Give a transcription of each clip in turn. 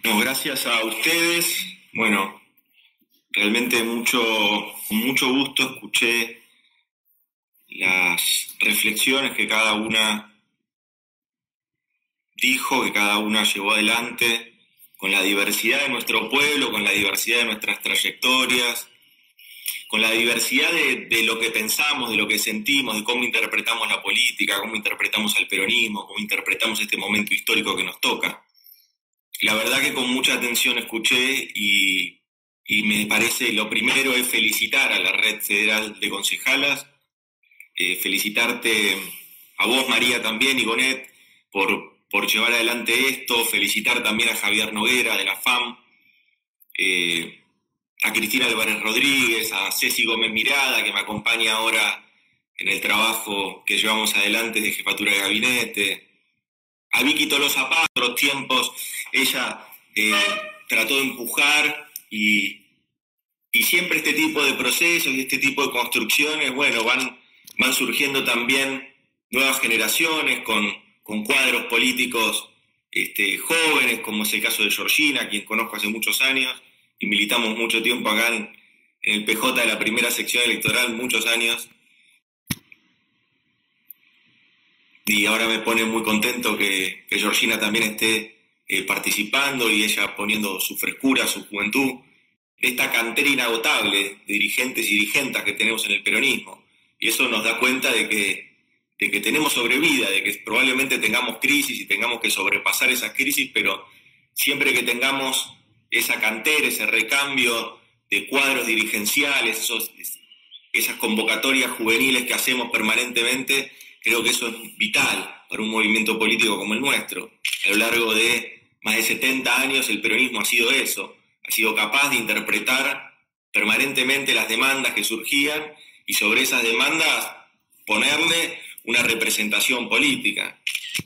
No, gracias a ustedes. Bueno, realmente con mucho gusto escuché las reflexiones que cada una dijo, que cada una llevó adelante, con la diversidad de nuestro pueblo, con la diversidad de nuestras trayectorias, con la diversidad de lo que pensamos, de lo que sentimos, de cómo interpretamos la política, cómo interpretamos al peronismo, cómo interpretamos este momento histórico que nos toca. La verdad que con mucha atención escuché y me parece, lo primero es felicitar a la Red Federal de Concejalas, felicitarte a vos, María, también, y Gonet, por llevar adelante esto, felicitar también a Javier Noguera de la FAM, eh, a Cristina Álvarez Rodríguez, a Ceci Gómez Mirada, que me acompaña ahora en el trabajo que llevamos adelante de jefatura de gabinete, a Vicky Tolosa Paz, en otros tiempos, ella trató de empujar y siempre este tipo de procesos y este tipo de construcciones, bueno, van surgiendo también nuevas generaciones con cuadros políticos jóvenes, como es el caso de Georgina, a quien conozco hace muchos años, y militamos mucho tiempo acá en el PJ de la primera sección electoral, muchos años, y ahora me pone muy contento que Georgina también esté participando y ella poniendo su frescura, su juventud, esta cantera inagotable de dirigentes y dirigentes que tenemos en el peronismo. Y eso nos da cuenta de que tenemos sobrevida, de que probablemente tengamos crisis y tengamos que sobrepasar esas crisis, pero siempre que tengamos esa cantera, ese recambio de cuadros dirigenciales, esas convocatorias juveniles que hacemos permanentemente, creo que eso es vital para un movimiento político como el nuestro. A lo largo de más de 70 años el peronismo ha sido eso, ha sido capaz de interpretar permanentemente las demandas que surgían y sobre esas demandas ponerle una representación política.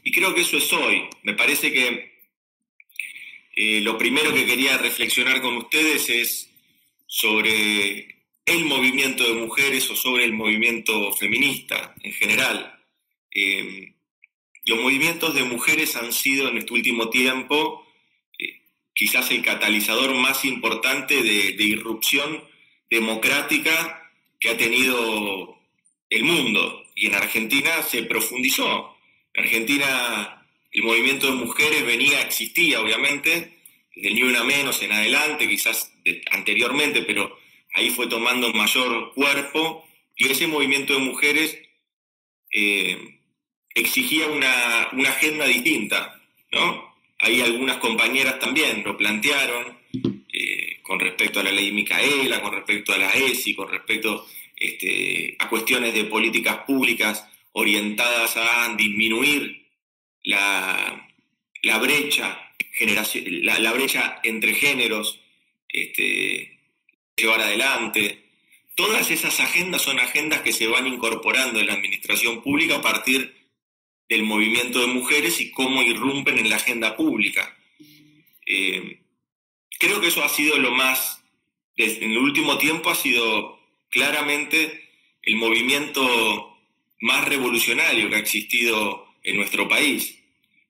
Y creo que eso es hoy. Me parece que lo primero que quería reflexionar con ustedes es sobre el movimiento de mujeres o sobre el movimiento feminista en general. Los movimientos de mujeres han sido en este último tiempo quizás el catalizador más importante de irrupción democrática que ha tenido el mundo. Y en Argentina se profundizó. En Argentina el movimiento de mujeres existía obviamente, desde el Ni Una Menos en adelante, quizás anteriormente, pero ahí fue tomando mayor cuerpo, y ese movimiento de mujeres exigía una agenda distinta, ¿no? Ahí algunas compañeras también lo plantearon con respecto a la ley Micaela, con respecto a la ESI, con respecto a cuestiones de políticas públicas orientadas a disminuir la brecha la brecha entre géneros, llevar adelante. Todas esas agendas son agendas que se van incorporando en la administración pública a partir del movimiento de mujeres y cómo irrumpen en la agenda pública. Creo que eso ha sido en el último tiempo ha sido claramente el movimiento más revolucionario que ha existido en nuestro país.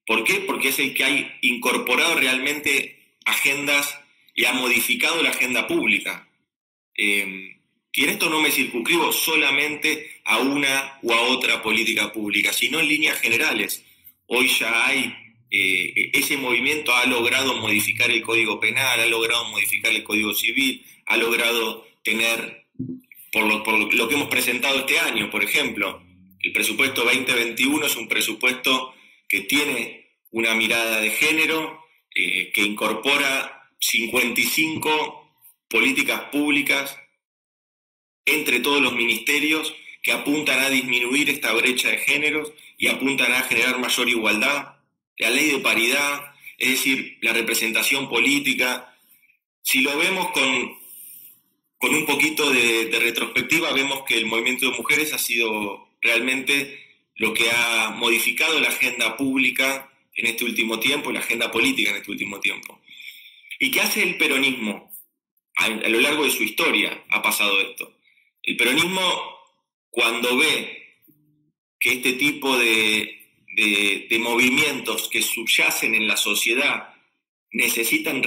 ¿Por qué? Porque es el que ha incorporado realmente agendas y ha modificado la agenda pública. Y en esto no me circunscribo solamente a una u a otra política pública, sino en líneas generales. Hoy ya hay, ese movimiento ha logrado modificar el Código Penal, ha logrado modificar el Código Civil, ha logrado tener, por lo que hemos presentado este año, por ejemplo, el presupuesto 2021 es un presupuesto que tiene una mirada de género, que incorpora 55 políticas públicas entre todos los ministerios que apuntan a disminuir esta brecha de géneros y apuntan a generar mayor igualdad. La ley de paridad, es decir, la representación política. Si lo vemos con un poquito de retrospectiva, vemos que el movimiento de mujeres ha sido realmente lo que ha modificado la agenda pública en este último tiempo, la agenda política en este último tiempo. ¿Y qué hace el peronismo? A lo largo de su historia ha pasado esto. El peronismo, cuando ve que este tipo de movimientos que subyacen en la sociedad necesitan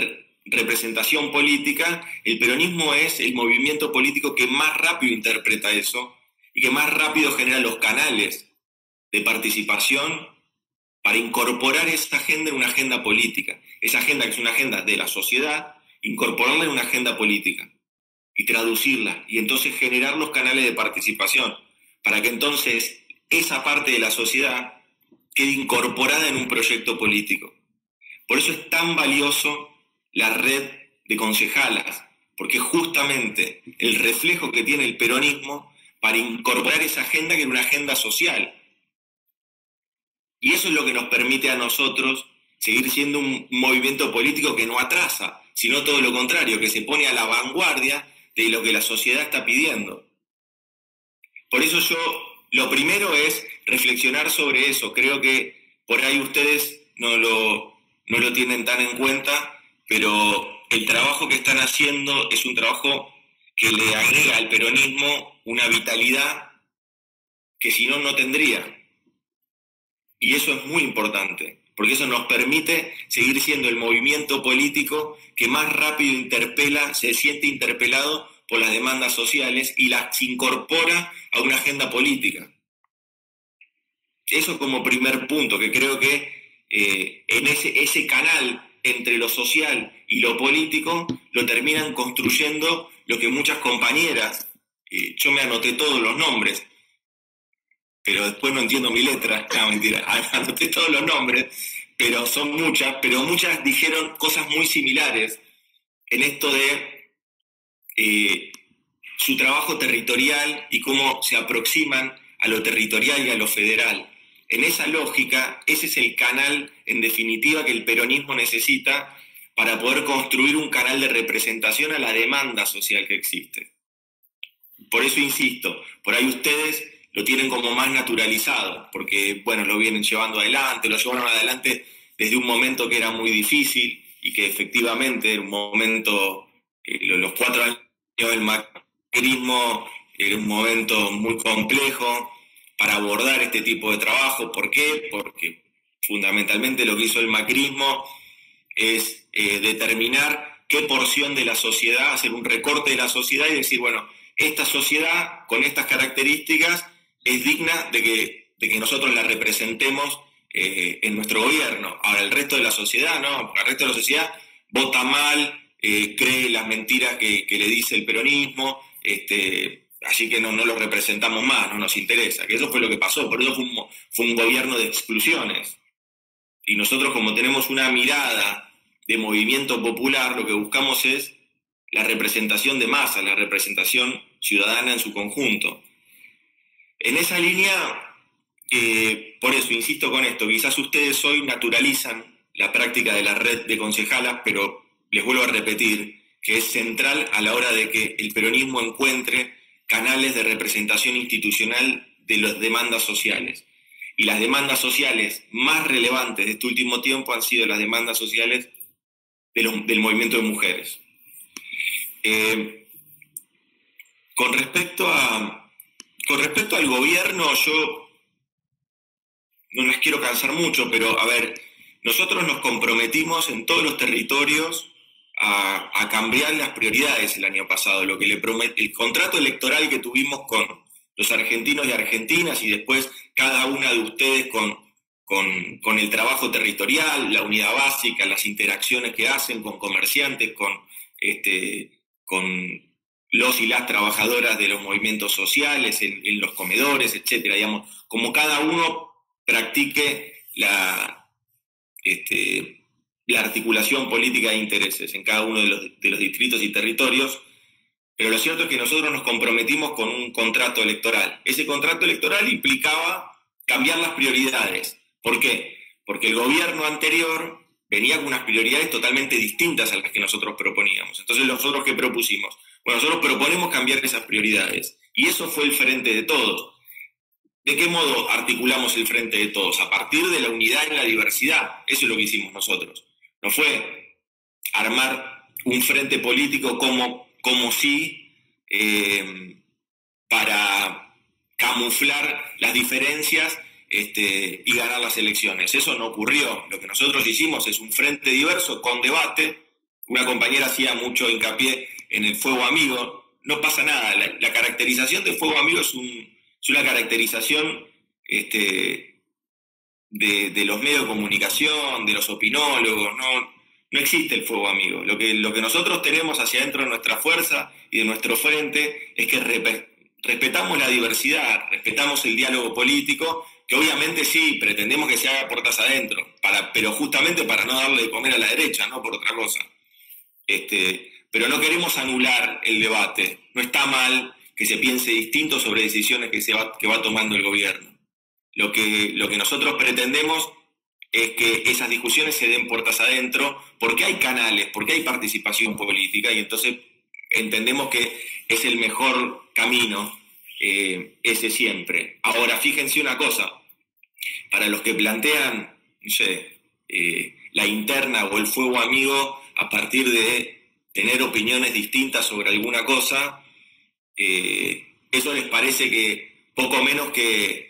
representación política, el peronismo es el movimiento político que más rápido interpreta eso y que más rápido genera los canales de participación para incorporar esa agenda en una agenda política. Esa agenda que es una agenda de la sociedad, incorporarla en una agenda política y traducirla, y entonces generar los canales de participación, para que entonces esa parte de la sociedad quede incorporada en un proyecto político. Por eso es tan valioso la red de concejalas, porque es justamente el reflejo que tiene el peronismo para incorporar esa agenda que era una agenda social. Y eso es lo que nos permite a nosotros seguir siendo un movimiento político que no atrasa, sino todo lo contrario, que se pone a la vanguardia de lo que la sociedad está pidiendo. Por eso lo primero es reflexionar sobre eso. Creo que por ahí ustedes no lo tienen tan en cuenta, pero el trabajo que están haciendo es un trabajo que le agrega al peronismo una vitalidad que si no, no tendría. Y eso es muy importante, porque eso nos permite seguir siendo el movimiento político que más rápido interpela, se siente interpelado por las demandas sociales y las incorpora a una agenda política. Eso como primer punto, que creo que en ese canal entre lo social y lo político lo terminan construyendo lo que muchas compañeras, yo me anoté todos los nombres, pero después no entiendo mi letra, no, mentira, anoté todos los nombres, pero son muchas, pero muchas dijeron cosas muy similares en esto de su trabajo territorial y cómo se aproximan a lo territorial y a lo federal. En esa lógica, ese es el canal, en definitiva, que el peronismo necesita para poder construir un canal de representación a la demanda social que existe. Por eso insisto, por ahí ustedes lo tienen como más naturalizado, porque, bueno, lo vienen llevando adelante, lo llevaron adelante desde un momento que era muy difícil y que efectivamente era un momento, los 4 años del macrismo, era un momento muy complejo para abordar este tipo de trabajo. ¿Por qué? Porque fundamentalmente lo que hizo el macrismo es determinar qué porción de la sociedad, hacer un recorte de la sociedad y decir, bueno, esta sociedad con estas características es digna de que nosotros la representemos en nuestro gobierno. Ahora, el resto de la sociedad, no, porque el resto de la sociedad vota mal, cree las mentiras que le dice el peronismo, así que no lo representamos más, no nos interesa. Que eso fue lo que pasó, por eso fue un gobierno de exclusiones. Y nosotros, como tenemos una mirada de movimiento popular, lo que buscamos es la representación de masas, la representación ciudadana en su conjunto. En esa línea, por eso insisto con esto, quizás ustedes hoy naturalizan la práctica de la red de concejalas, pero les vuelvo a repetir que es central a la hora de que el peronismo encuentre canales de representación institucional de las demandas sociales. Y las demandas sociales más relevantes de este último tiempo han sido las demandas sociales del movimiento de mujeres. Con respecto al gobierno, yo no les quiero cansar mucho, pero a ver, nosotros nos comprometimos en todos los territorios a cambiar las prioridades el año pasado. Lo que el contrato electoral que tuvimos con los argentinos y argentinas, y después cada una de ustedes con el trabajo territorial, la unidad básica, las interacciones que hacen con comerciantes, con los y las trabajadoras de los movimientos sociales, en los comedores, etcétera, digamos, como cada uno practique la articulación política de intereses en cada uno de los distritos y territorios, pero lo cierto es que nosotros nos comprometimos con un contrato electoral. Ese contrato electoral implicaba cambiar las prioridades. ¿Por qué? Porque el gobierno anterior venía con unas prioridades totalmente distintas a las que nosotros proponíamos. Entonces, ¿nosotros qué propusimos? Bueno, nosotros proponemos cambiar esas prioridades. Y eso fue el frente de todos. ¿De qué modo articulamos el frente de todos? A partir de la unidad en la diversidad. Eso es lo que hicimos nosotros. No fue armar un frente político como si para camuflar las diferencias y ganar las elecciones. Eso no ocurrió. Lo que nosotros hicimos es un frente diverso con debate. Una compañera hacía mucho hincapié en el fuego amigo. No pasa nada. La caracterización de fuego amigo es una caracterización de los medios de comunicación, de los opinólogos. No existe el fuego amigo. Lo que nosotros tenemos hacia adentro de nuestra fuerza y de nuestro frente es que respetamos la diversidad, respetamos el diálogo político, que obviamente sí, pretendemos que se haga puertas adentro, pero justamente para no darle de comer a la derecha, no por otra cosa. Pero no queremos anular el debate. No está mal que se piense distinto sobre decisiones que va tomando el gobierno. Lo que nosotros pretendemos es que esas discusiones se den puertas adentro, porque hay canales, porque hay participación política, y entonces entendemos que es el mejor camino, ese siempre. Ahora, fíjense una cosa, para los que plantean, no sé, la interna o el fuego amigo a partir de tener opiniones distintas sobre alguna cosa, eso les parece que poco menos que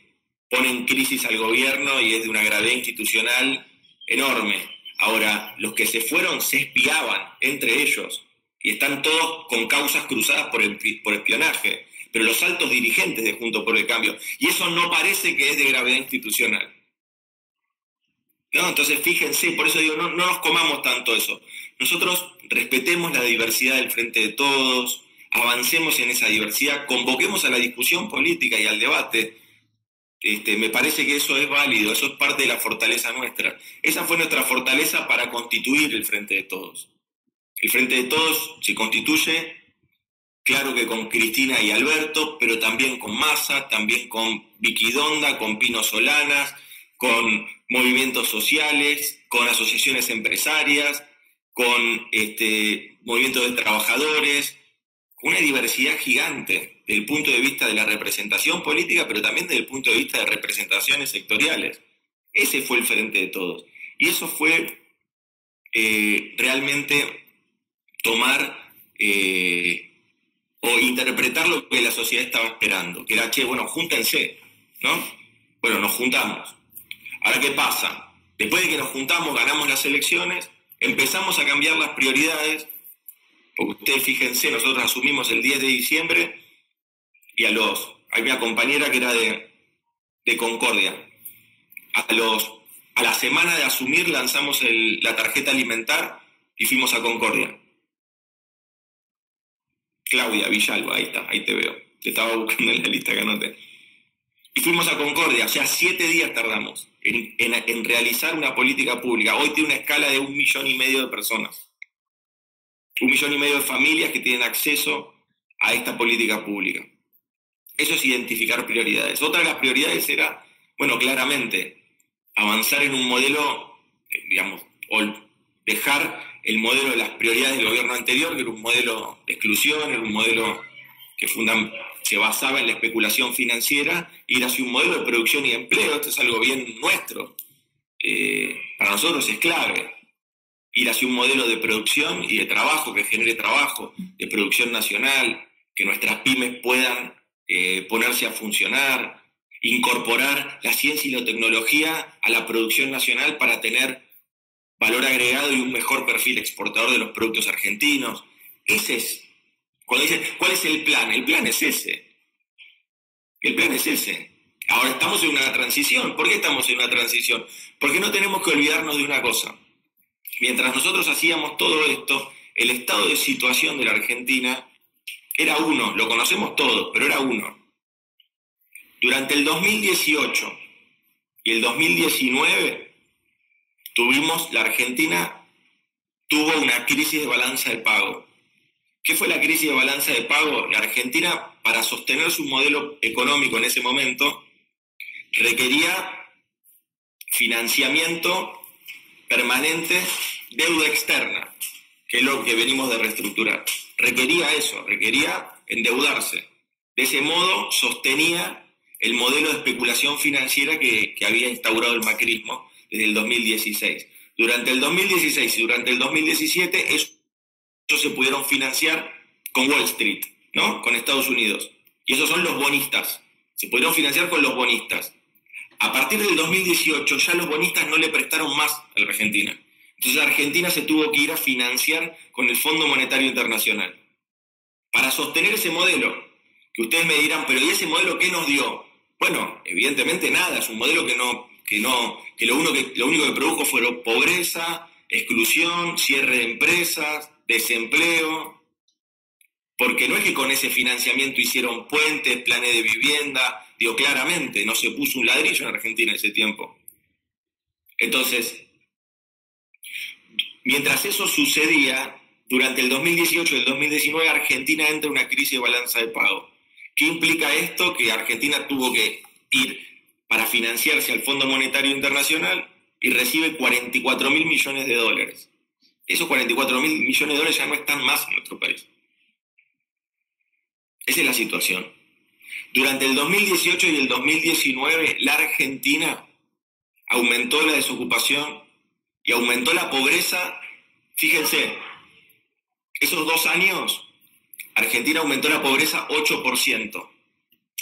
pone en crisis al gobierno y es de una gravedad institucional enorme. Ahora, los que se fueron se espiaban entre ellos y están todos con causas cruzadas por espionaje, pero los altos dirigentes de Juntos por el Cambio, y eso no parece que es de gravedad institucional. ¿No? Entonces, fíjense, por eso digo, no nos comamos tanto eso. Nosotros respetemos la diversidad del Frente de Todos, avancemos en esa diversidad, convoquemos a la discusión política y al debate. Me parece que eso es válido, eso es parte de la fortaleza nuestra. Esa fue nuestra fortaleza para constituir el Frente de Todos. El Frente de Todos se constituye, claro que con Cristina y Alberto, pero también con Massa, también con Vicky Donda, con Pino Solanas, con movimientos sociales, con asociaciones empresarias, con movimientos de trabajadores, con una diversidad gigante desde el punto de vista de la representación política, pero también desde el punto de vista de representaciones sectoriales. Ese fue el Frente de Todos. Y eso fue realmente tomar o interpretar lo que la sociedad estaba esperando, que era, bueno, júntense, ¿no? Bueno, nos juntamos. Ahora, ¿qué pasa? Después de que nos juntamos, ganamos las elecciones, empezamos a cambiar las prioridades, porque ustedes fíjense, nosotros asumimos el 10 de diciembre y hay una compañera que era de Concordia. A la semana de asumir lanzamos la tarjeta alimentar y fuimos a Concordia. Claudia Villalba, ahí está, ahí te veo. Te estaba buscando en la lista que anoté. Y fuimos a Concordia, o sea, 7 días tardamos en realizar una política pública. Hoy tiene una escala de 1,5 millones de personas. 1,5 millones de familias que tienen acceso a esta política pública. Eso es identificar prioridades. Otra de las prioridades era, bueno, claramente, avanzar en un modelo, digamos, o dejar el modelo de las prioridades del gobierno anterior, que era un modelo de exclusión, era un modelo que se basaba en la especulación financiera, ir hacia un modelo de producción y empleo. Esto es algo bien nuestro. Para nosotros es clave. Ir hacia un modelo de producción y de trabajo que genere trabajo, de producción nacional, que nuestras pymes puedan ponerse a funcionar, incorporar la ciencia y la tecnología a la producción nacional para tener valor agregado y un mejor perfil exportador de los productos argentinos. Ese es. Cuando dicen, ¿cuál es el plan? El plan es ese. El plan es ese. Ahora estamos en una transición. ¿Por qué estamos en una transición? Porque no tenemos que olvidarnos de una cosa. Mientras nosotros hacíamos todo esto, el estado de situación de la Argentina era uno, lo conocemos todos, pero era uno. Durante el 2018 y el 2019 la Argentina tuvo una crisis de balanza de pago. ¿Qué fue la crisis de balanza de pago? La Argentina, para sostener su modelo económico en ese momento, requería financiamiento permanente, deuda externa, que es lo que venimos de reestructurar. Requería eso, requería endeudarse. De ese modo sostenía el modelo de especulación financiera que había instaurado el macrismo desde el 2016. Durante el 2016 y durante el 2017 ellos se pudieron financiar con Wall Street, ¿no? Con Estados Unidos. Y esos son los bonistas. Se pudieron financiar con los bonistas. A partir del 2018 ya los bonistas no le prestaron más a la Argentina. Entonces Argentina se tuvo que ir a financiar con el Fondo Monetario Internacional. Para sostener ese modelo, que ustedes me dirán, pero ¿y ese modelo qué nos dio? Bueno, evidentemente nada, es un modelo que lo único que produjo fue pobreza, exclusión, cierre de empresas, desempleo, porque no es que con ese financiamiento hicieron puentes, planes de vivienda, digo claramente, no se puso un ladrillo en Argentina en ese tiempo. Entonces, mientras eso sucedía, durante el 2018 y el 2019 Argentina entra en una crisis de balanza de pago. ¿Qué implica esto? Que Argentina tuvo que ir para financiarse al Fondo Monetario Internacional y recibe 44.000 millones de dólares. Esos 44.000 millones de dólares ya no están más en nuestro país. Esa es la situación. Durante el 2018 y el 2019, la Argentina aumentó la desocupación y aumentó la pobreza. Fíjense, esos 2 años, Argentina aumentó la pobreza 8%.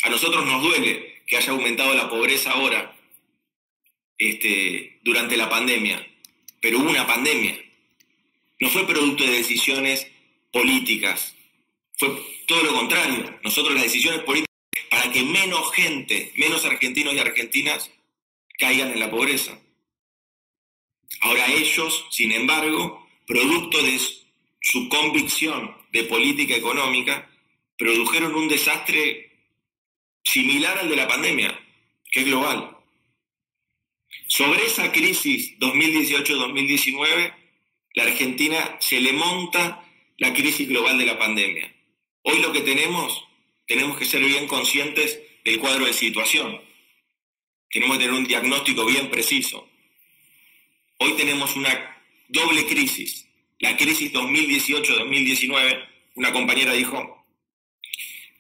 A nosotros nos duele que haya aumentado la pobreza ahora, durante la pandemia, pero hubo una pandemia. No fue producto de decisiones políticas, fue todo lo contrario. Nosotros las decisiones políticas para que menos gente, menos argentinos y argentinas caigan en la pobreza. Ahora ellos, sin embargo, producto de su convicción de política económica, produjeron un desastre similar al de la pandemia, que es global. Sobre esa crisis 2018-2019, la Argentina se le monta la crisis global de la pandemia. Hoy lo que tenemos que ser bien conscientes del cuadro de situación. Tenemos que tener un diagnóstico bien preciso. Hoy tenemos una doble crisis. La crisis 2018-2019, una compañera dijo,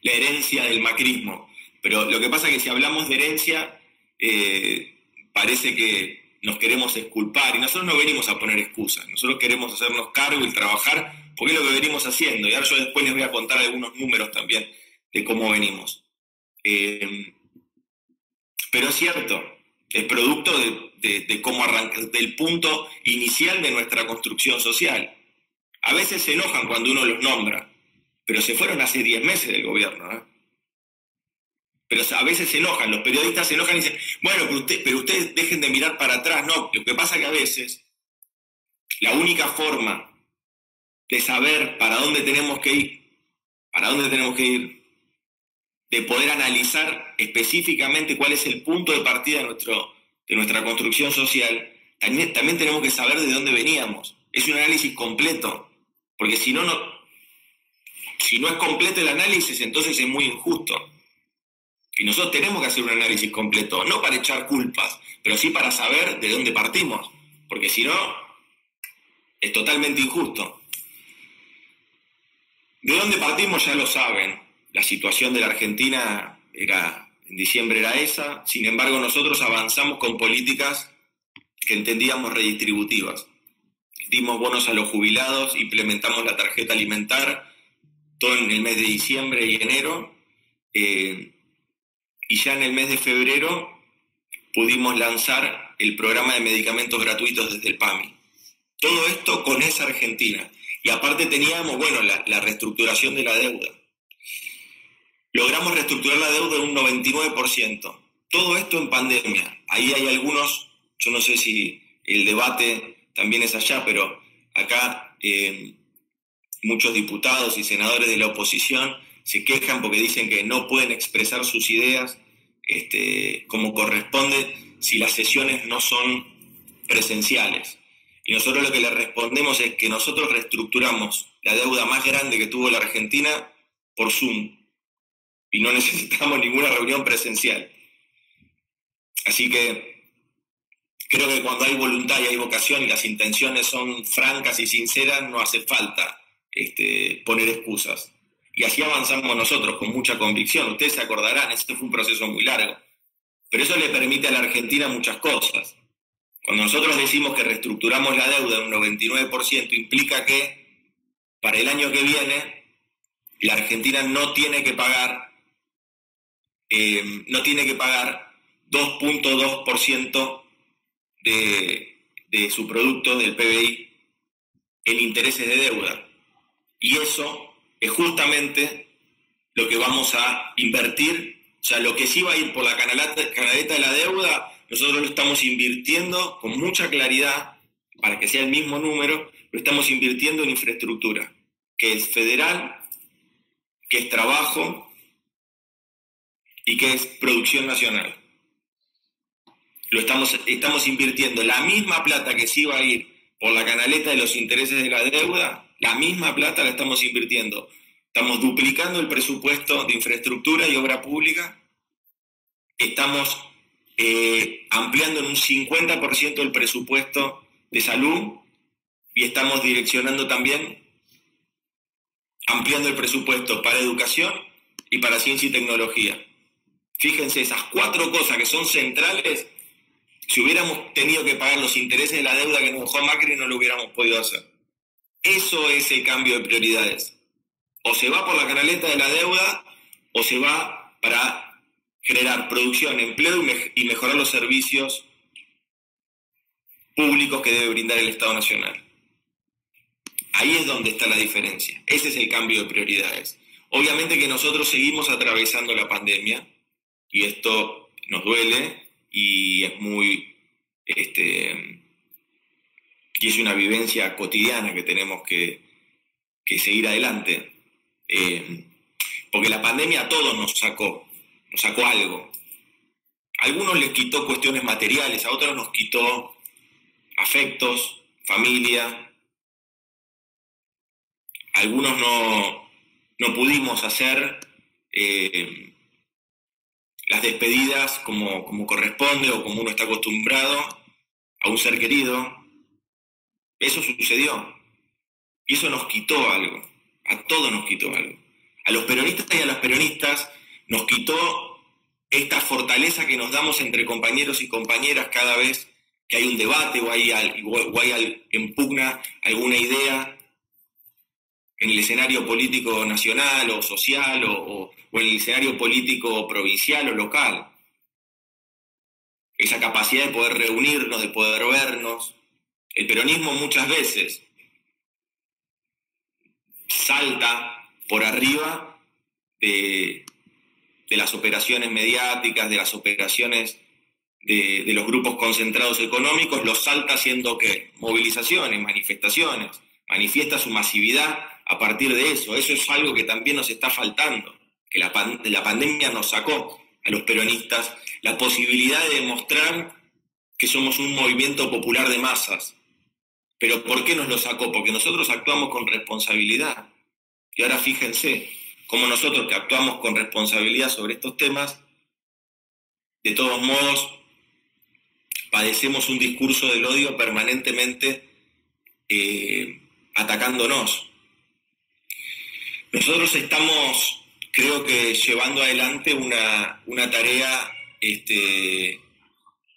la herencia del macrismo. Pero lo que pasa es que si hablamos de herencia, parece que nos queremos exculpar, y nosotros no venimos a poner excusas, nosotros queremos hacernos cargo y trabajar, porque es lo que venimos haciendo, y ahora yo después les voy a contar algunos números también de cómo venimos. Pero es cierto, es producto de cómo del punto inicial de nuestra construcción social. A veces se enojan cuando uno los nombra, pero se fueron hace 10 meses del gobierno, ¿eh? Pero a veces se enojan, los periodistas se enojan y dicen, bueno, pero ustedes dejen de mirar para atrás. No, lo que pasa es que a veces la única forma de saber para dónde tenemos que ir, de poder analizar específicamente cuál es el punto de partida de nuestra construcción social, también tenemos que saber de dónde veníamos. Es un análisis completo, porque si no es completo el análisis, entonces es muy injusto. Y nosotros tenemos que hacer un análisis completo, no para echar culpas, pero sí para saber de dónde partimos, porque si no, es totalmente injusto. De dónde partimos ya lo saben. La situación de la Argentina en diciembre era esa, sin embargo nosotros avanzamos con políticas que entendíamos redistributivas. Dimos bonos a los jubilados, implementamos la tarjeta alimentar, todo en el mes de diciembre y enero, y ya en el mes de febrero pudimos lanzar el programa de medicamentos gratuitos desde el PAMI. Todo esto con esa Argentina. Y aparte teníamos, la reestructuración de la deuda. Logramos reestructurar la deuda en un 99%. Todo esto en pandemia. Ahí hay algunos, yo no sé si el debate también es allá, pero acá muchos diputados y senadores de la oposición se quejan porque dicen que no pueden expresar sus ideas como corresponde si las sesiones no son presenciales. Y nosotros lo que le respondemos es que nosotros reestructuramos la deuda más grande que tuvo la Argentina por Zoom y no necesitamos ninguna reunión presencial. Así que creo que cuando hay voluntad y hay vocación y las intenciones son francas y sinceras, no hace falta poner excusas. Y así avanzamos nosotros con mucha convicción. Ustedes se acordarán, este fue un proceso muy largo. Pero eso le permite a la Argentina muchas cosas. Cuando nosotros decimos que reestructuramos la deuda en un 99%, implica que para el año que viene la Argentina no tiene que pagar 2.2% de su producto, del PBI, en intereses de deuda. Y eso es justamente lo que vamos a invertir. O sea, lo que sí va a ir por la canaleta de la deuda, nosotros lo estamos invirtiendo con mucha claridad, para que sea el mismo número, lo estamos invirtiendo en infraestructura, que es federal, que es trabajo y que es producción nacional. Estamos invirtiendo la misma plata que sí va a ir por la canaleta de los intereses de la deuda, la misma plata la estamos invirtiendo. Estamos duplicando el presupuesto de infraestructura y obra pública. Estamos ampliando en un 50% el presupuesto de salud y estamos direccionando también, ampliando el presupuesto para educación y para ciencia y tecnología. Fíjense, esas 4 cosas que son centrales, si hubiéramos tenido que pagar los intereses de la deuda que nos dejó Macri, no lo hubiéramos podido hacer. Eso es el cambio de prioridades. O se va por la canaleta de la deuda, o se va para generar producción, empleo y mejorar los servicios públicos que debe brindar el Estado Nacional. Ahí es donde está la diferencia. Ese es el cambio de prioridades. Obviamente que nosotros seguimos atravesando la pandemia, y esto nos duele, y es muy... y es una vivencia cotidiana que tenemos que seguir adelante. Porque la pandemia a todos nos sacó algo. A algunos les quitó cuestiones materiales, a otros nos quitó afectos, familia. Algunos no pudimos hacer las despedidas como corresponde o como uno está acostumbrado a un ser querido. Eso sucedió. Y eso nos quitó algo. A todos nos quitó algo. A los peronistas y a las peronistas nos quitó esta fortaleza que nos damos entre compañeros y compañeras cada vez que hay un debate o hay en pugna alguna idea en el escenario político nacional o social o en el escenario político provincial o local. Esa capacidad de poder reunirnos, de poder vernos. El peronismo muchas veces salta por arriba de las operaciones mediáticas, de las operaciones de los grupos concentrados económicos, los salta haciendo ¿qué? Movilizaciones, manifestaciones, manifiesta su masividad a partir de eso. Eso es algo que también nos está faltando, que la pandemia nos sacó a los peronistas la posibilidad de demostrar que somos un movimiento popular de masas. ¿Pero por qué nos lo sacó? Porque nosotros actuamos con responsabilidad. Y ahora fíjense cómo nosotros que actuamos con responsabilidad sobre estos temas, de todos modos, padecemos un discurso del odio permanentemente atacándonos. Nosotros estamos, creo que, llevando adelante una tarea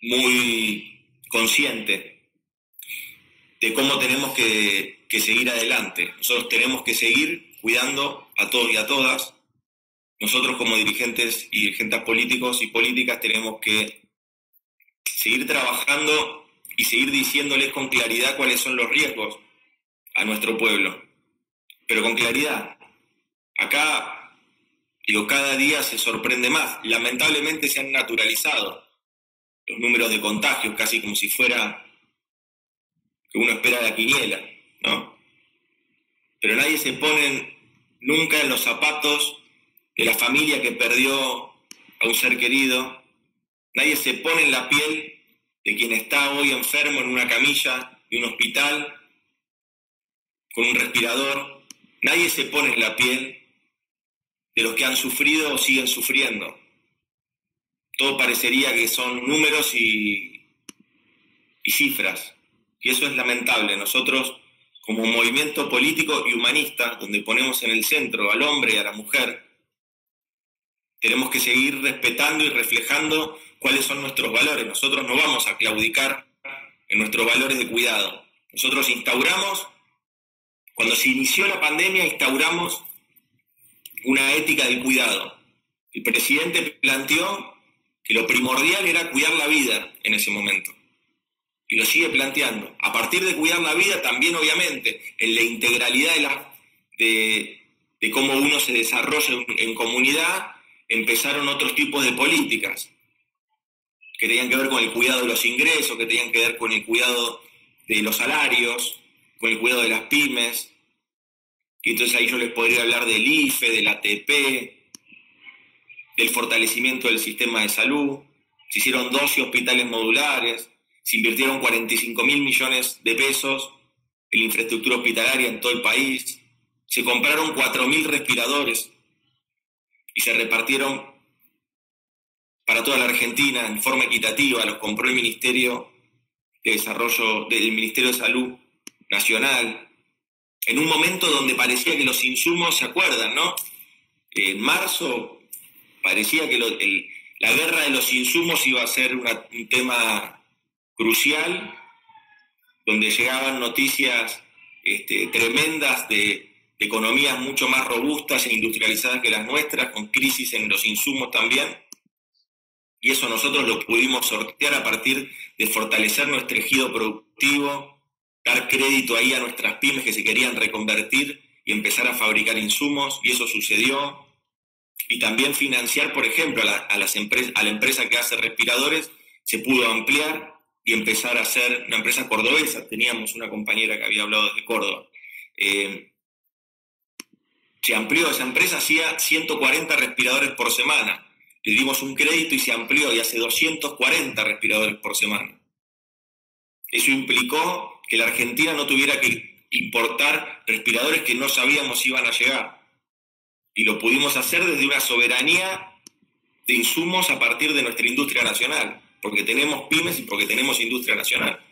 muy consciente de cómo tenemos que seguir adelante. Nosotros tenemos que seguir cuidando a todos y a todas. Nosotros como dirigentes y dirigentes políticos y políticas tenemos que seguir trabajando y seguir diciéndoles con claridad cuáles son los riesgos a nuestro pueblo. Pero con claridad. Acá, cada día se sorprende más. Lamentablemente se han naturalizado los números de contagios, casi como si fuera que uno espera la quiniela, ¿no? Pero nadie se pone nunca en los zapatos de la familia que perdió a un ser querido. Nadie se pone en la piel de quien está hoy enfermo en una camilla de un hospital con un respirador. Nadie se pone en la piel de los que han sufrido o siguen sufriendo. Todo parecería que son números y cifras. Y eso es lamentable. Nosotros, como movimiento político y humanista, donde ponemos en el centro al hombre y a la mujer, tenemos que seguir respetando y reflejando cuáles son nuestros valores. Nosotros no vamos a claudicar en nuestros valores de cuidado. Nosotros cuando se inició la pandemia, instauramos una ética del cuidado. El presidente planteó que lo primordial era cuidar la vida en ese momento. Y lo sigue planteando. A partir de cuidar la vida, también obviamente, en la integralidad de cómo uno se desarrolla en comunidad, empezaron otros tipos de políticas que tenían que ver con el cuidado de los ingresos, que tenían que ver con el cuidado de los salarios, con el cuidado de las pymes. Y entonces ahí yo les podría hablar del IFE, del ATP, del fortalecimiento del sistema de salud. Se hicieron 12 hospitales modulares, se invirtieron 45.000 millones de pesos en la infraestructura hospitalaria en todo el país, se compraron 4.000 respiradores y se repartieron para toda la Argentina en forma equitativa. Los compró el Ministerio de Desarrollo, del Ministerio de Salud Nacional, en un momento donde parecía que los insumos, ¿se acuerdan, no? En marzo parecía que la guerra de los insumos iba a ser un tema crucial, donde llegaban noticias tremendas de economías mucho más robustas e industrializadas que las nuestras, con crisis en los insumos también. Y eso nosotros lo pudimos sortear a partir de fortalecer nuestro tejido productivo, dar crédito ahí a nuestras pymes que se querían reconvertir y empezar a fabricar insumos, y eso sucedió. Y también financiar, por ejemplo, a la empresa que hace respiradores, se pudo ampliar y empezar a ser una empresa cordobesa. Teníamos una compañera que había hablado desde Córdoba. Se amplió, esa empresa hacía 140 respiradores por semana. Le dimos un crédito y se amplió y hace 240 respiradores por semana. Eso implicó que la Argentina no tuviera que importar respiradores que no sabíamos si iban a llegar. Y lo pudimos hacer desde una soberanía de insumos a partir de nuestra industria nacional, porque tenemos pymes y porque tenemos industria nacional.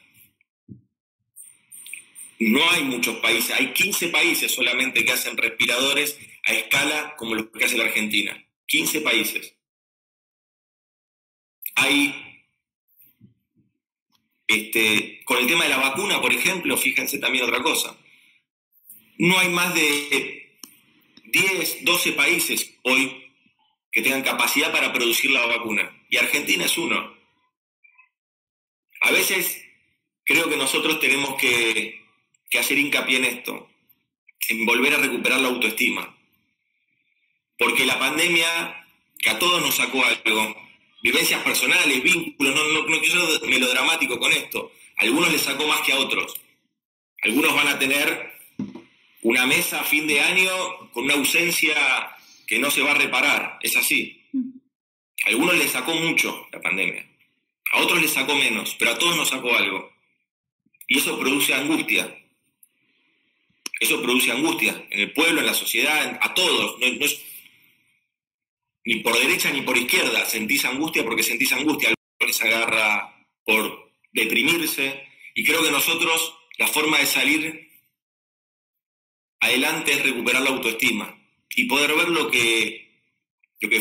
No hay muchos países, hay 15 países solamente que hacen respiradores a escala como los que hace la Argentina. 15 países. Hay, con el tema de la vacuna, por ejemplo, fíjense también otra cosa. No hay más de 10, 12 países hoy que tengan capacidad para producir la vacuna. Y Argentina es uno. A veces creo que nosotros tenemos que hacer hincapié en esto, en volver a recuperar la autoestima. Porque la pandemia, que a todos nos sacó algo, vivencias personales, vínculos, no quiero ser melodramático con esto. A algunos les sacó más que a otros. Algunos van a tener una mesa a fin de año con una ausencia que no se va a reparar, es así. A algunos les sacó mucho la pandemia, a otros les sacó menos, pero a todos nos sacó algo. Y eso produce angustia. Eso produce angustia en el pueblo, en la sociedad, a todos. No es ni por derecha ni por izquierda. Sentís angustia porque sentís angustia. A algunos les agarra por deprimirse. Y creo que nosotros, la forma de salir adelante es recuperar la autoestima y poder ver lo que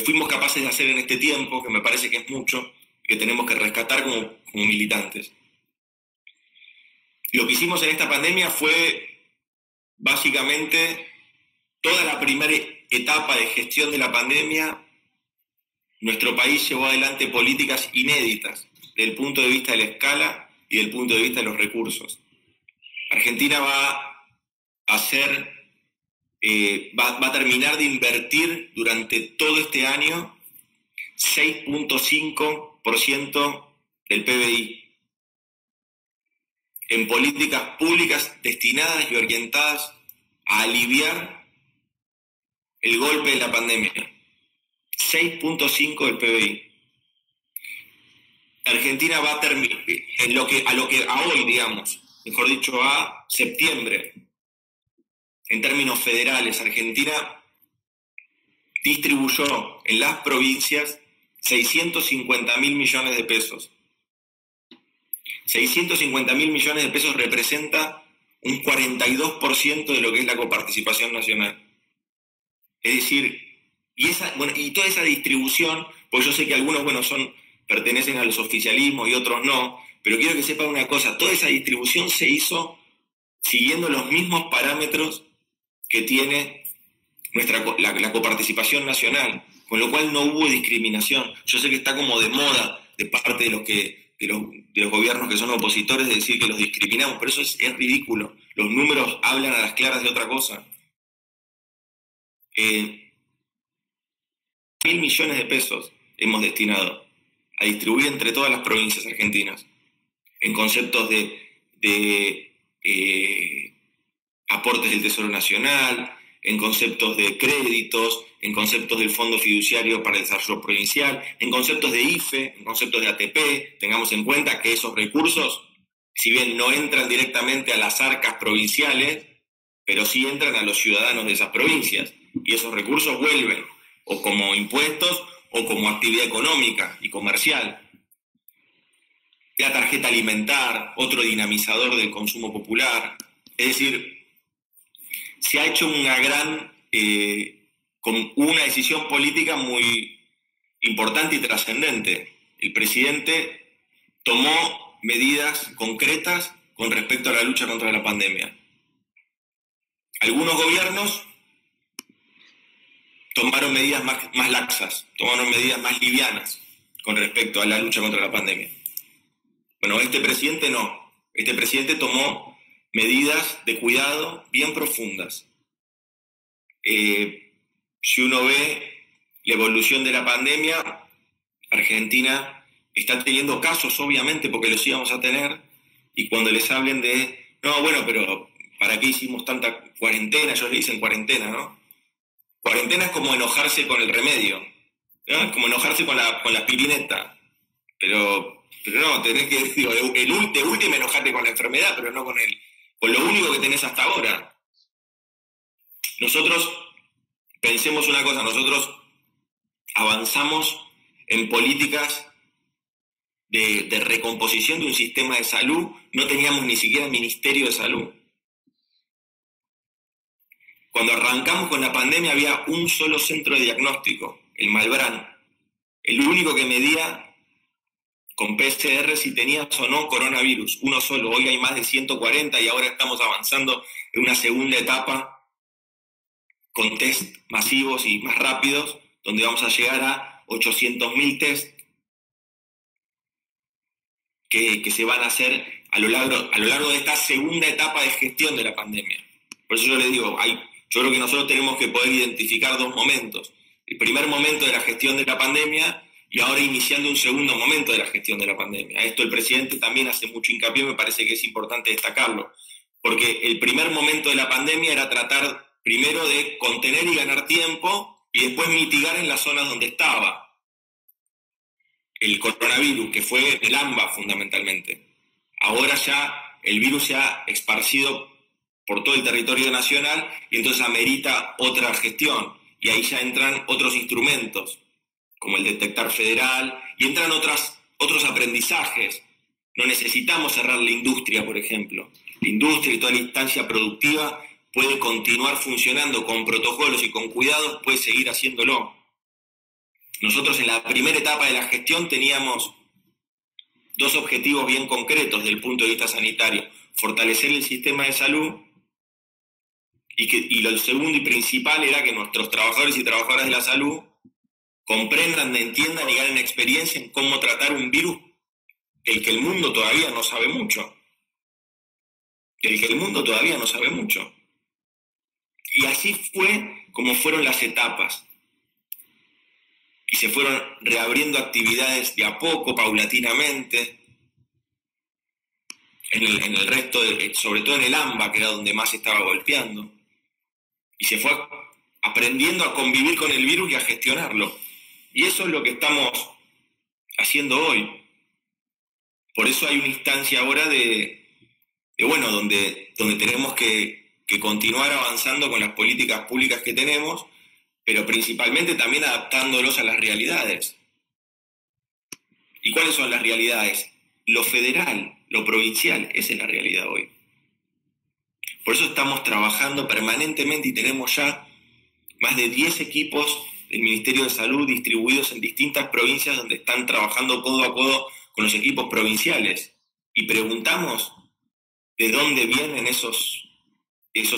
fuimos capaces de hacer en este tiempo, que me parece que es mucho, y que tenemos que rescatar como militantes. Lo que hicimos en esta pandemia fue básicamente toda la primera etapa de gestión de la pandemia. Nuestro país llevó adelante políticas inéditas desde el punto de vista de la escala y del punto de vista de los recursos. Argentina va a terminar de invertir durante todo este año 6.5% del PBI en políticas públicas destinadas y orientadas a aliviar el golpe de la pandemia. 6.5% del PBI. Argentina va a terminar, a hoy, digamos, mejor dicho, a septiembre, en términos federales, Argentina distribuyó en las provincias 650.000 millones de pesos. 650.000 millones de pesos representa un 42% de lo que es la coparticipación nacional. Es decir, y toda esa distribución, pues yo sé que algunos, pertenecen a los oficialismos y otros no, pero quiero que sepan una cosa, toda esa distribución se hizo siguiendo los mismos parámetros que tiene la coparticipación nacional. con lo cual no hubo discriminación. Yo sé que está como de moda de parte de los gobiernos que son opositores de decir que los discriminamos, pero eso es ridículo. Los números hablan a las claras de otra cosa. 1.000 millones de pesos hemos destinado a distribuir entre todas las provincias argentinas en conceptos de aportes del Tesoro Nacional, en conceptos de créditos, en conceptos del Fondo Fiduciario para el Desarrollo Provincial, en conceptos de IFE, en conceptos de ATP. Tengamos en cuenta que esos recursos, si bien no entran directamente a las arcas provinciales, pero sí entran a los ciudadanos de esas provincias. Y esos recursos vuelven o como impuestos o como actividad económica y comercial. La tarjeta alimentar, otro dinamizador del consumo popular. Es decir, se ha hecho con una decisión política muy importante y trascendente. El presidente tomó medidas concretas con respecto a la lucha contra la pandemia. Algunos gobiernos tomaron medidas más laxas, tomaron medidas más livianas con respecto a la lucha contra la pandemia. Bueno, este presidente no. Este presidente tomó medidas de cuidado bien profundas. Si uno ve la evolución de la pandemia, Argentina está teniendo casos, obviamente, porque los íbamos a tener, y cuando les hablen de, no, bueno, pero ¿para qué hicimos tanta cuarentena? Ellos le dicen cuarentena, ¿no? Cuarentena es como enojarse con el remedio, ¿no? Como enojarse con la pirineta. Pero no, tenés que, digo, de última enojarte con la enfermedad, pero no con lo único que tenés hasta ahora. Nosotros, pensemos una cosa, nosotros avanzamos en políticas de recomposición de un sistema de salud, no teníamos ni siquiera Ministerio de Salud. Cuando arrancamos con la pandemia había un solo centro de diagnóstico, el Malbrán, el único que medía con PCR si tenías o no coronavirus, uno solo. Hoy hay más de 140 y ahora estamos avanzando en una segunda etapa con test masivos y más rápidos, donde vamos a llegar a 800.000 test que se van a hacer a lo largo de esta segunda etapa de gestión de la pandemia. Por eso yo les digo, yo creo que nosotros tenemos que poder identificar dos momentos. El primer momento de la gestión de la pandemia y ahora iniciando un segundo momento de la gestión de la pandemia. Esto el presidente también hace mucho hincapié, me parece que es importante destacarlo, porque el primer momento de la pandemia era tratar primero de contener y ganar tiempo y después mitigar en las zonas donde estaba el coronavirus, que fue el AMBA fundamentalmente. Ahora ya el virus se ha esparcido por todo el territorio nacional y entonces amerita otra gestión y ahí ya entran otros instrumentos como el detectar federal y entran otros aprendizajes. No necesitamos cerrar la industria, por ejemplo. La industria y toda la instancia productiva puede continuar funcionando con protocolos y con cuidados, puede seguir haciéndolo. Nosotros en la primera etapa de la gestión teníamos dos objetivos bien concretos desde el punto de vista sanitario: fortalecer el sistema de salud y lo segundo y principal era que nuestros trabajadores y trabajadoras de la salud comprendan, entiendan y ganen experiencia en cómo tratar un virus del que el mundo todavía no sabe mucho. Y así fue como fueron las etapas. Y se fueron reabriendo actividades de a poco, paulatinamente, en el resto, sobre todo en el AMBA, que era donde más se estaba golpeando. Y se fue aprendiendo a convivir con el virus y a gestionarlo. Y eso es lo que estamos haciendo hoy. Por eso hay una instancia ahora donde tenemos que continuar avanzando con las políticas públicas que tenemos, pero principalmente también adaptándolos a las realidades. ¿Y cuáles son las realidades? Lo federal, lo provincial, esa es la realidad hoy. Por eso estamos trabajando permanentemente y tenemos ya más de 10 equipos del Ministerio de Salud distribuidos en distintas provincias donde están trabajando codo a codo con los equipos provinciales. Y preguntamos de dónde vienen esos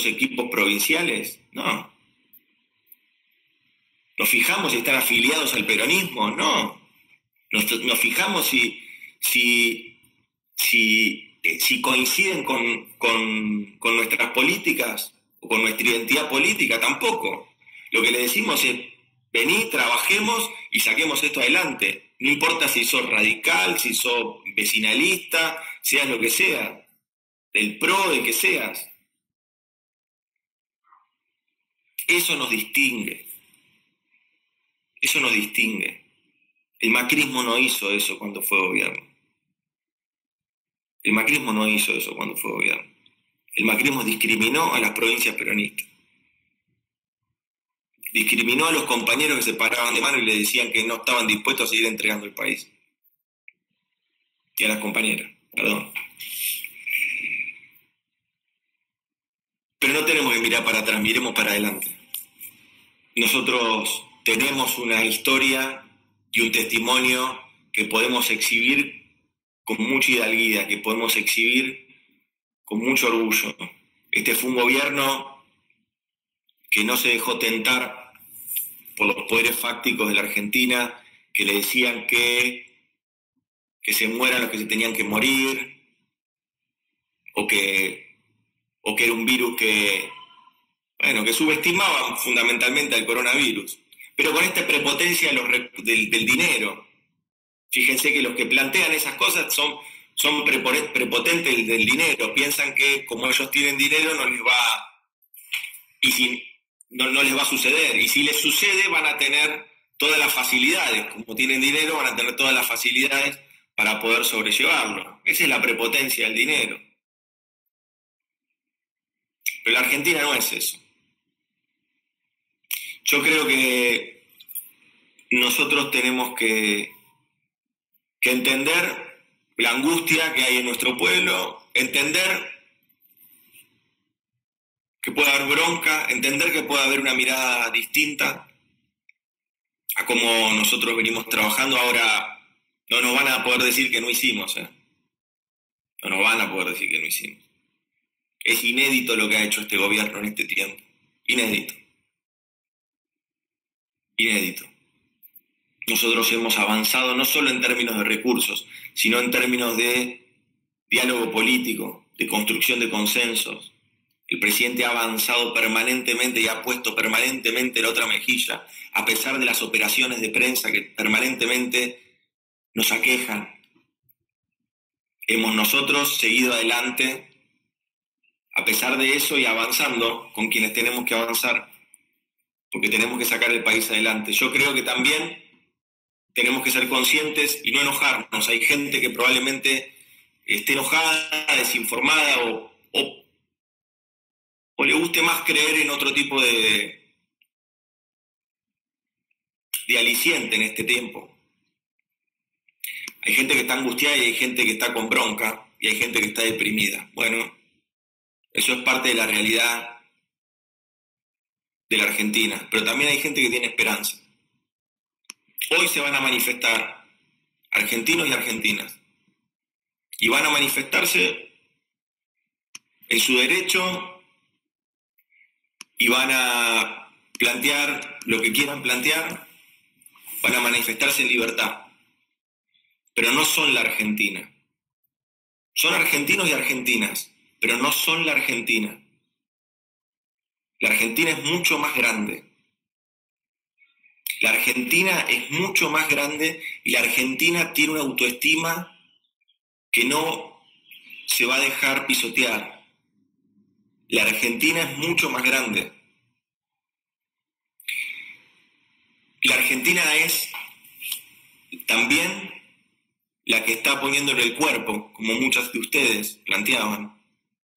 equipos provinciales. No. ¿Nos fijamos si están afiliados al peronismo? No. Nos fijamos si coinciden con nuestras políticas o con nuestra identidad política, tampoco. Lo que le decimos es, vení, trabajemos y saquemos esto adelante. No importa si sos radical, si sos vecinalista, seas lo que seas, del PRO, de que seas. Eso nos distingue. Eso nos distingue. El macrismo no hizo eso cuando fue gobierno. El macrismo no hizo eso cuando fue gobierno. El macrismo discriminó a las provincias peronistas. Discriminó a los compañeros que se paraban de mano y le decían que no estaban dispuestos a seguir entregando el país. Y a las compañeras, perdón. Pero no tenemos que mirar para atrás, miremos para adelante. Nosotros tenemos una historia y un testimonio que podemos exhibir con mucha hidalguía, que podemos exhibir con mucho orgullo. Este fue un gobierno que no se dejó tentar por los poderes fácticos de la Argentina, que le decían que se mueran los que se tenían que morir, o que era un virus que subestimaban fundamentalmente al coronavirus, pero con esta prepotencia del dinero. Fíjense que los que plantean esas cosas son prepotentes del dinero, piensan que como ellos tienen dinero no les va a suceder, y si les sucede van a tener todas las facilidades, como tienen dinero van a tener todas las facilidades para poder sobrellevarlo. Esa es la prepotencia del dinero. Pero la Argentina no es eso. Yo creo que nosotros tenemos que entender la angustia que hay en nuestro pueblo, entender que puede haber bronca, entender que puede haber una mirada distinta a cómo nosotros venimos trabajando. Ahora no nos van a poder decir que no hicimos, no nos van a poder decir que no hicimos. Es inédito lo que ha hecho este gobierno en este tiempo, inédito. Nosotros hemos avanzado no solo en términos de recursos, sino en términos de diálogo político, de construcción de consensos. El presidente ha avanzado permanentemente y ha puesto permanentemente la otra mejilla, a pesar de las operaciones de prensa que permanentemente nos aquejan. Hemos nosotros seguido adelante, a pesar de eso, y avanzando con quienes tenemos que avanzar, porque tenemos que sacar el país adelante. Yo creo que también tenemos que ser conscientes y no enojarnos. Hay gente que probablemente esté enojada, desinformada o le guste más creer en otro tipo de aliciente en este tiempo. Hay gente que está angustiada y hay gente que está con bronca y hay gente que está deprimida. Bueno, eso es parte de la realidad de la Argentina, pero también hay gente que tiene esperanza. Hoy se van a manifestar argentinos y argentinas, y van a manifestarse en su derecho y van a plantear lo que quieran plantear, van a manifestarse en libertad, pero no son la Argentina. Son argentinos y argentinas, pero no son la Argentina. La Argentina es mucho más grande. La Argentina es mucho más grande y la Argentina tiene una autoestima que no se va a dejar pisotear. La Argentina es mucho más grande. La Argentina es también la que está poniéndole el cuerpo, como muchos de ustedes planteaban.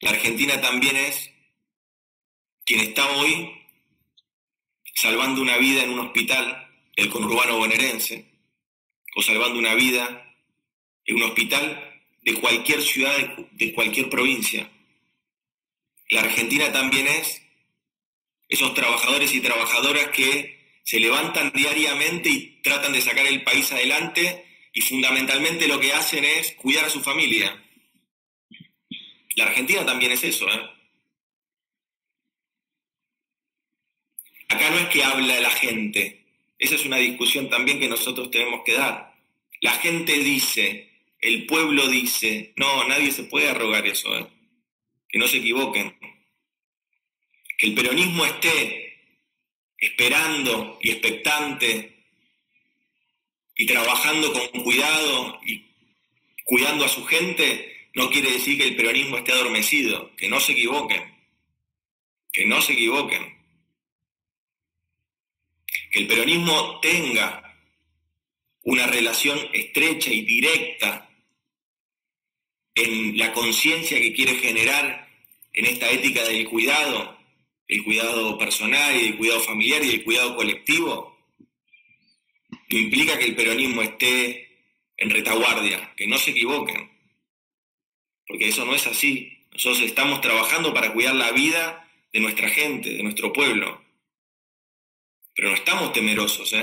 La Argentina también es quien está hoy salvando una vida en un hospital del conurbano bonaerense, o salvando una vida en un hospital de cualquier ciudad, de cualquier provincia. La Argentina también es esos trabajadores y trabajadoras que se levantan diariamente y tratan de sacar el país adelante, y fundamentalmente lo que hacen es cuidar a su familia. La Argentina también es eso, Acá no es que habla la gente, Esa es una discusión también que nosotros tenemos que dar. La gente dice, el pueblo dice, no, nadie se puede arrogar eso, que no se equivoquen. Que el peronismo esté esperando y expectante y trabajando con cuidado y cuidando a su gente, no quiere decir que el peronismo esté adormecido. Que no se equivoquen. Que no se equivoquen. Que el peronismo tenga una relación estrecha y directa en la conciencia que quiere generar en esta ética del cuidado, el cuidado personal y el cuidado familiar y el cuidado colectivo, no implica que el peronismo esté en retaguardia, que no se equivoquen, porque eso no es así. Nosotros estamos trabajando para cuidar la vida de nuestra gente, de nuestro pueblo, pero no estamos temerosos,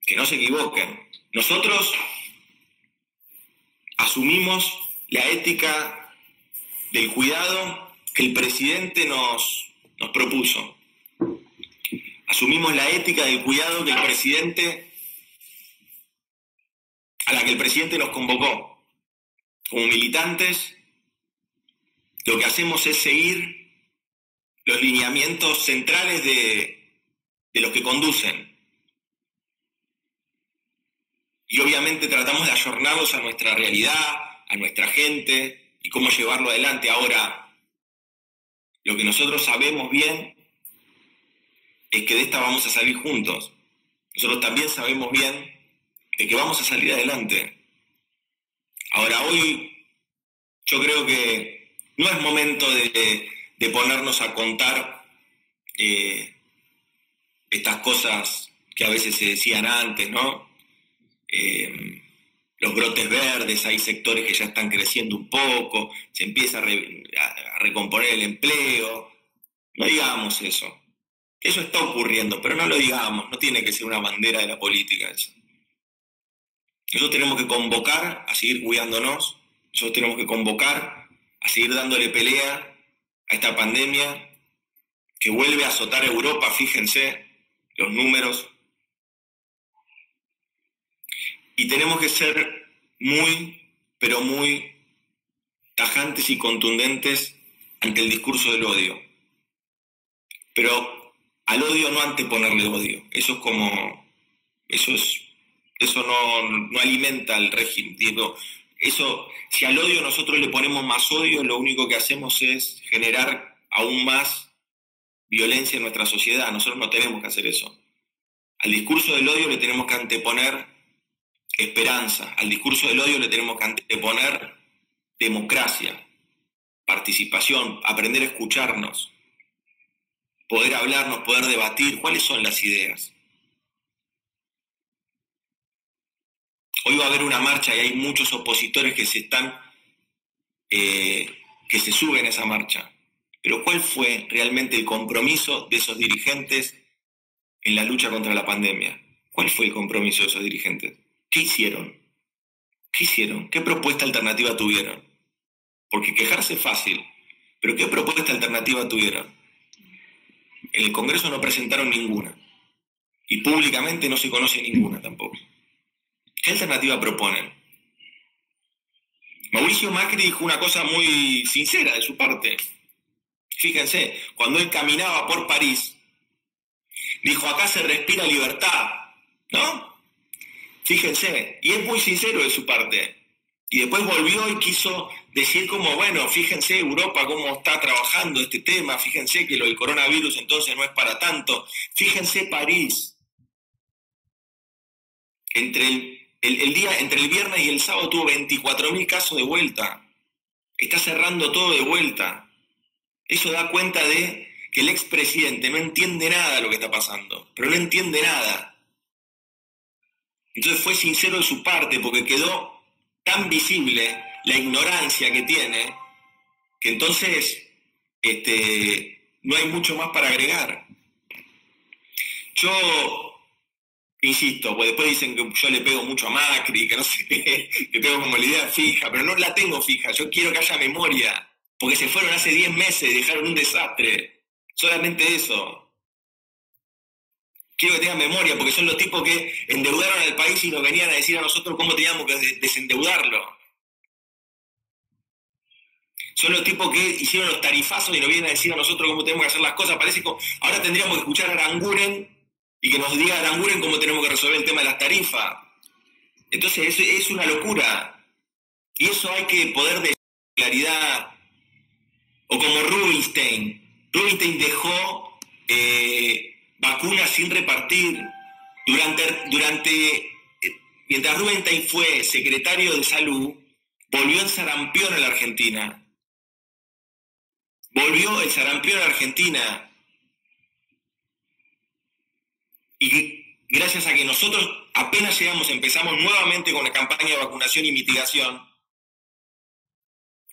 que no se equivoquen. Nosotros asumimos la ética del cuidado que el presidente nos propuso. Asumimos la ética del cuidado que a la que el presidente nos convocó. Como militantes, lo que hacemos es seguir los lineamientos centrales de los que conducen. Y obviamente tratamos de ayornarlos a nuestra realidad, a nuestra gente y cómo llevarlo adelante. Ahora, lo que nosotros sabemos bien es que de esta vamos a salir juntos. Nosotros también sabemos bien de que vamos a salir adelante. Ahora, hoy yo creo que no es momento de ponernos a contar estas cosas que a veces se decían antes, ¿no? Los brotes verdes, hay sectores que ya están creciendo un poco, se empieza a recomponer el empleo. No digamos eso. Eso está ocurriendo, pero no lo digamos, no tiene que ser una bandera de la política eso. Nosotros tenemos que convocar a seguir cuidándonos, nosotros tenemos que convocar a seguir dándole pelea a esta pandemia que vuelve a azotar a Europa, fíjense los números. Y tenemos que ser muy, pero muy tajantes y contundentes ante el discurso del odio. Pero al odio no anteponerle odio. Eso no alimenta al régimen. Digo, si al odio nosotros le ponemos más odio, lo único que hacemos es generar aún más violencia en nuestra sociedad. Nosotros no tenemos que hacer eso. Al discurso del odio le tenemos que anteponer esperanza. Al discurso del odio le tenemos que anteponer democracia, participación, aprender a escucharnos, poder hablarnos, poder debatir cuáles son las ideas. Hoy va a haber una marcha y hay muchos opositores que se suben a esa marcha. Pero ¿cuál fue realmente el compromiso de esos dirigentes en la lucha contra la pandemia? ¿Cuál fue el compromiso de esos dirigentes? ¿Qué hicieron? ¿Qué hicieron? ¿Qué propuesta alternativa tuvieron? Porque quejarse es fácil, pero ¿qué propuesta alternativa tuvieron? En el Congreso no presentaron ninguna. Y públicamente no se conoce ninguna tampoco. ¿Qué alternativa proponen? Mauricio Macri dijo una cosa muy sincera de su parte. Fíjense, cuando él caminaba por París, dijo, acá se respira libertad, ¿no? Fíjense, y es muy sincero de su parte. Y después volvió y quiso decir como, bueno, fíjense Europa cómo está trabajando este tema, fíjense que lo del coronavirus entonces no es para tanto. Fíjense París. Entre el viernes y el sábado tuvo 24.000 casos de vuelta. Está cerrando todo de vuelta. Eso da cuenta de que el expresidente no entiende nada de lo que está pasando, pero no entiende nada. Entonces fue sincero de su parte porque quedó tan visible la ignorancia que tiene que entonces no hay mucho más para agregar. Yo insisto, pues después dicen que yo le pego mucho a Macri, que no sé qué, que tengo como la idea fija, pero no la tengo fija. Yo quiero que haya memoria, porque se fueron hace 10 meses y dejaron un desastre. Solamente eso. quiero que tengan memoria, porque son los tipos que endeudaron al país y nos venían a decir a nosotros cómo teníamos que desendeudarlo. Son los tipos que hicieron los tarifazos y nos vienen a decir a nosotros cómo tenemos que hacer las cosas. Parece que ahora tendríamos que escuchar a Aranguren y que nos diga Aranguren cómo tenemos que resolver el tema de las tarifas. Entonces es una locura. Y eso hay que poder decir con claridad. O como Rubinstein. Rubinstein dejó vacunas sin repartir. Mientras Rubinstein fue secretario de Salud, volvió el sarampión a la Argentina. Volvió el sarampión a la Argentina. Y gracias a que nosotros apenas llegamos, empezamos nuevamente con la campaña de vacunación y mitigación,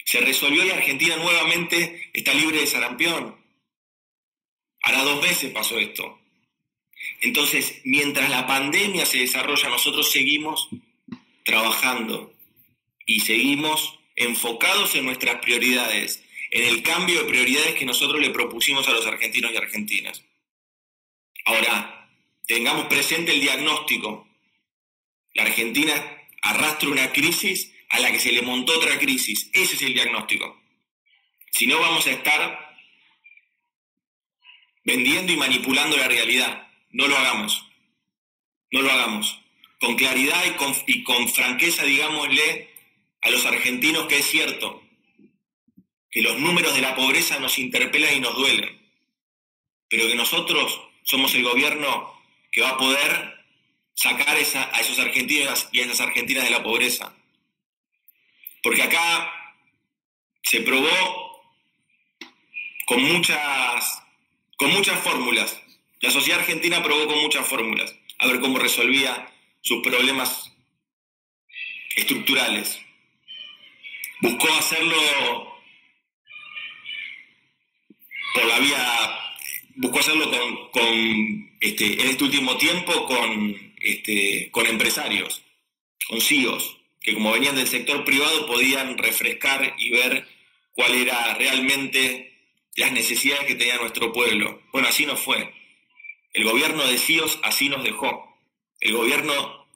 se resolvió y Argentina nuevamente está libre de sarampión. Ahora 2 veces pasó esto. Entonces, mientras la pandemia se desarrolla, nosotros seguimos trabajando y seguimos enfocados en nuestras prioridades, en el cambio de prioridades que nosotros le propusimos a los argentinos y argentinas. Ahora, tengamos presente el diagnóstico. La Argentina arrastra una crisis a la que se le montó otra crisis. Ese es el diagnóstico. Si no, vamos a estar vendiendo y manipulando la realidad. No lo hagamos. No lo hagamos. Con claridad y con franqueza, digámosle a los argentinos que es cierto que los números de la pobreza nos interpelan y nos duelen, pero que nosotros somos el gobierno que va a poder sacar a esos argentinos y a esas argentinas de la pobreza. Porque acá se probó con muchas fórmulas. La sociedad argentina probó con muchas fórmulas a ver cómo resolvía sus problemas estructurales. Buscó hacerlo por la vía, buscó hacerlo en este último tiempo con empresarios, con CEOs, que como venían del sector privado podían refrescar y ver cuál era realmente las necesidades que tenía nuestro pueblo. Bueno, así no fue. El gobierno de CEOs así nos dejó. El gobierno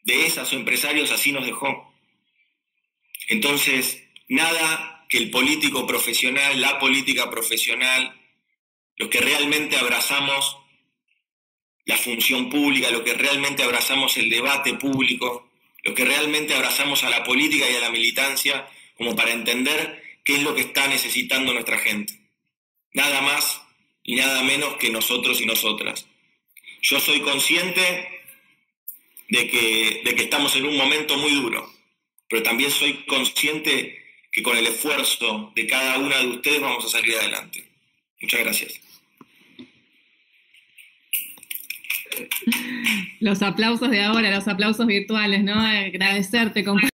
de esos empresarios así nos dejó. Entonces, nada que el político profesional, la política profesional, los que realmente abrazamos la función pública, los que realmente abrazamos el debate público, los que realmente abrazamos a la política y a la militancia, como para entender qué es lo que está necesitando nuestra gente. Nada más y nada menos que nosotros y nosotras. Yo soy consciente de que estamos en un momento muy duro, pero también soy consciente que con el esfuerzo de cada una de ustedes vamos a salir adelante. Muchas gracias. Los aplausos de ahora, los aplausos virtuales, ¿no? Agradecerte, compañero.